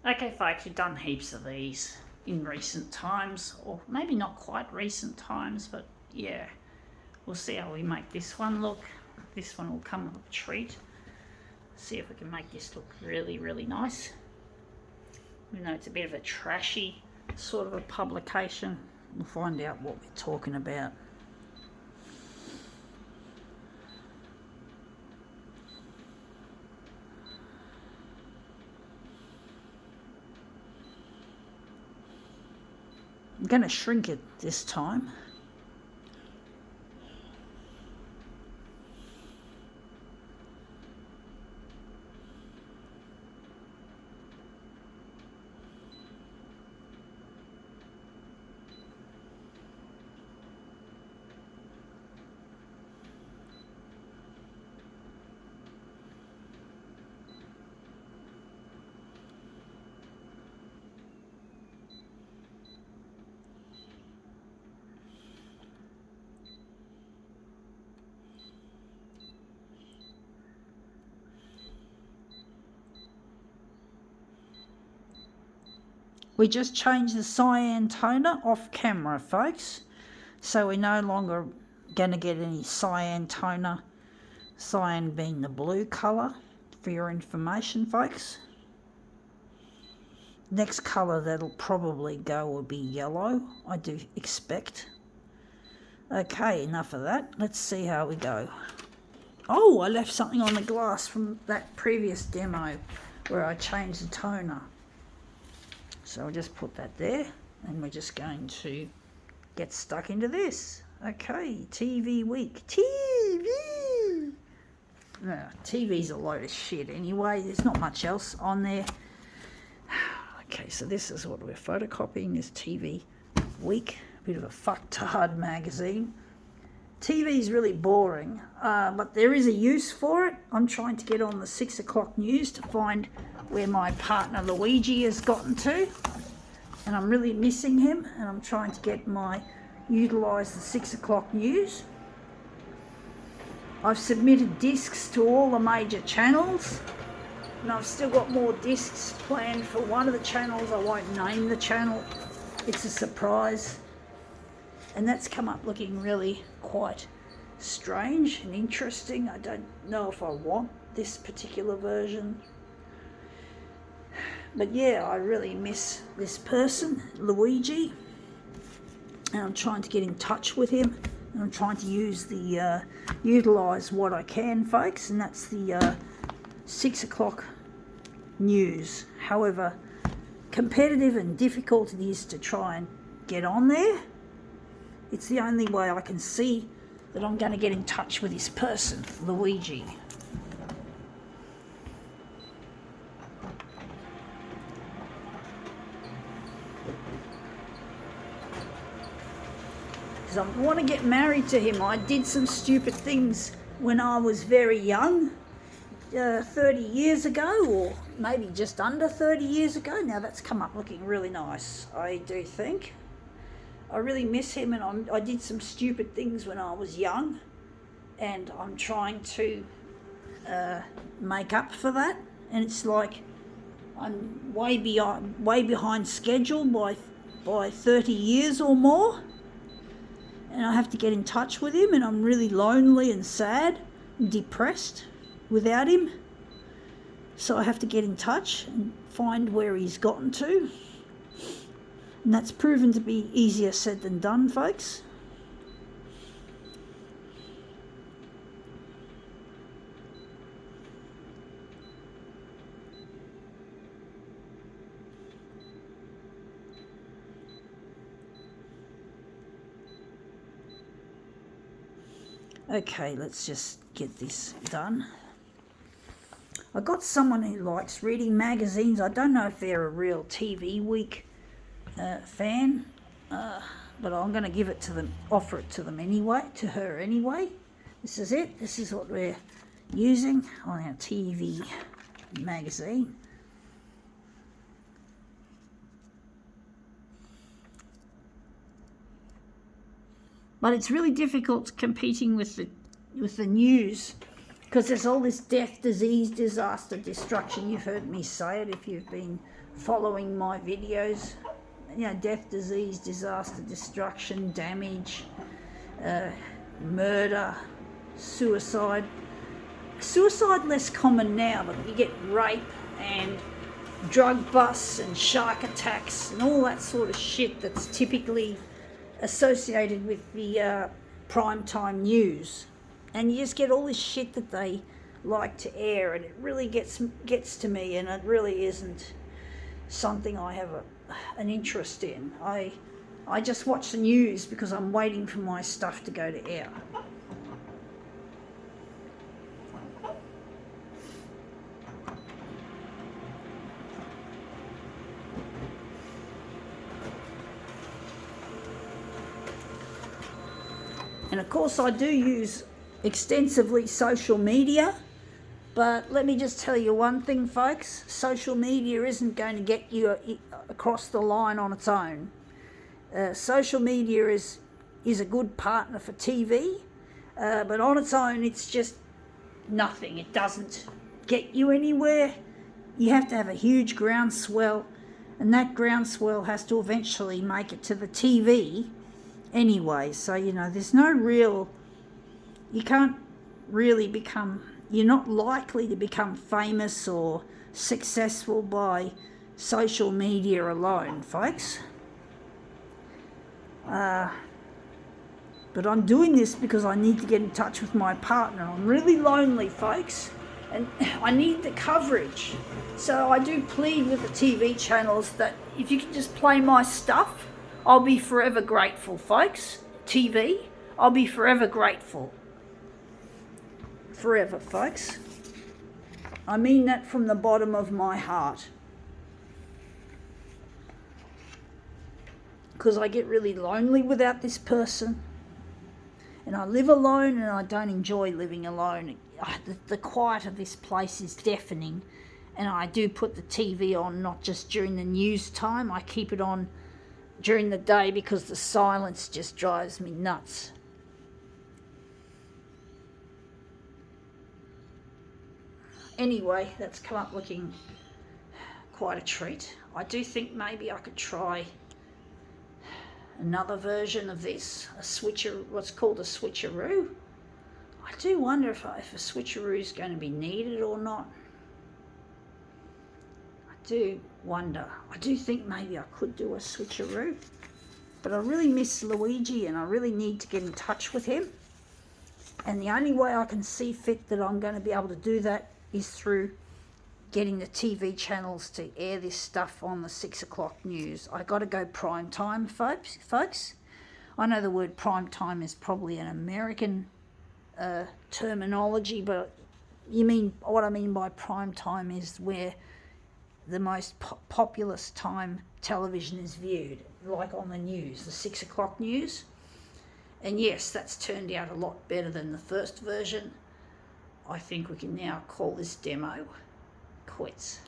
Okay folks, we've done heaps of these in recent times, or maybe not quite recent times, but yeah, we'll see how we make this one look. This one will come with a treat. See if we can make this look really, really nice. Even though it's a bit of a trashy sort of a publication, we'll find out what we're talking about. I'm going to shrink it this time. We just changed the cyan toner off camera, folks. So we're no longer going to get any cyan toner. Cyan being the blue colour, for your information, folks. Next colour that'll probably go will be yellow, I do expect. Okay, enough of that. Let's see how we go. Oh, I left something on the glass from that previous demo where I changed the toner. So I'll just put that there, and we're just going to get stuck into this. Okay, TeeVee week. TeeVee! TeeVee's a load of shit anyway. There's not much else on there. Okay, so this is what we're photocopying, this TeeVee week. A bit of a fucktard magazine. TV's really boring, but there is a use for it. I'm trying to get on the 6 o'clock news to find where my partner Luigi has gotten to, and I'm really missing him, and I'm trying to utilise the 6 o'clock news. I've submitted discs to all the major channels, and I've still got more discs planned for one of the channels. I won't name the channel, it's a surprise. And that's come up looking really quite strange and interesting. I don't know if I want this particular version. But yeah, I really miss this person, Luigi. And I'm trying to get in touch with him. And I'm trying to utilise what I can, folks. And that's the 6 o'clock news. However competitive and difficult it is to try and get on there, it's the only way I can see that I'm going to get in touch with this person, Luigi. Because I want to get married to him. I did some stupid things when I was very young, 30 years ago, or maybe just under 30 years ago. Now that's come up looking really nice, I do think. I really miss him, and I did some stupid things when I was young, and I'm trying to make up for that. And it's like I'm way behind schedule by 30 years or more, and I have to get in touch with him, and I'm really lonely and sad and depressed without him. So I have to get in touch and find where he's gotten to. And that's proven to be easier said than done, folks. Okay, let's just get this done. I got someone who likes reading magazines. I don't know if they're a real TeeVee week fan, but I'm going to give it to them, offer it to them anyway, to her anyway. This is it. This is what we're using on our TeeVee magazine. But it's really difficult competing with the news because there's all this death, disease, disaster, destruction. You've heard me say it if you've been following my videos. You know, death, disease, disaster, destruction, damage, murder, suicide. Suicide less common now, but you get rape and drug busts and shark attacks and all that sort of shit that's typically associated with the primetime news. And you just get all this shit that they like to air, and it really gets to me, and it really isn't something I have an interest in. I just watch the news because I'm waiting for my stuff to go to air. And of course I do use extensively social media, but let me just tell you one thing, folks. Social media isn't going to get you across the line on its own. Social media is a good partner for TeeVee, but on its own it's just nothing. It doesn't get you anywhere. You have to have a huge groundswell, and that groundswell has to eventually make it to the TeeVee anyway. So, you know, there's no real, you can't really become, you're not likely to become famous or successful by social media alone, folks. But I'm doing this because I need to get in touch with my partner. I'm really lonely, folks, and I need the coverage. So I do plead with the TV channels that if you can just play my stuff, I'll be forever grateful, folks. TeeVee, I'll be forever grateful. Forever, folks. I mean that from the bottom of my heart. Because I get really lonely without this person. And I live alone, and I don't enjoy living alone. The quiet of this place is deafening. And I do put the TV on, not just during the news time. I keep it on during the day because the silence just drives me nuts. Anyway, that's come up looking quite a treat. I do think maybe I could try another version of this, what's called a switcheroo. I do wonder if a switcheroo is going to be needed or not. I do wonder. I do think maybe I could do a switcheroo, but I really miss Luigi, and I really need to get in touch with him. And the only way I can see fit that I'm going to be able to do that is through getting the TV channels to air this stuff on the 6 o'clock news. I got to go prime time, folks. I know the word prime time is probably an American terminology, but what I mean by prime time is where the most populous time television is viewed, like on the news, the 6 o'clock news. And yes, that's turned out a lot better than the first version. I think we can now call this demo quits.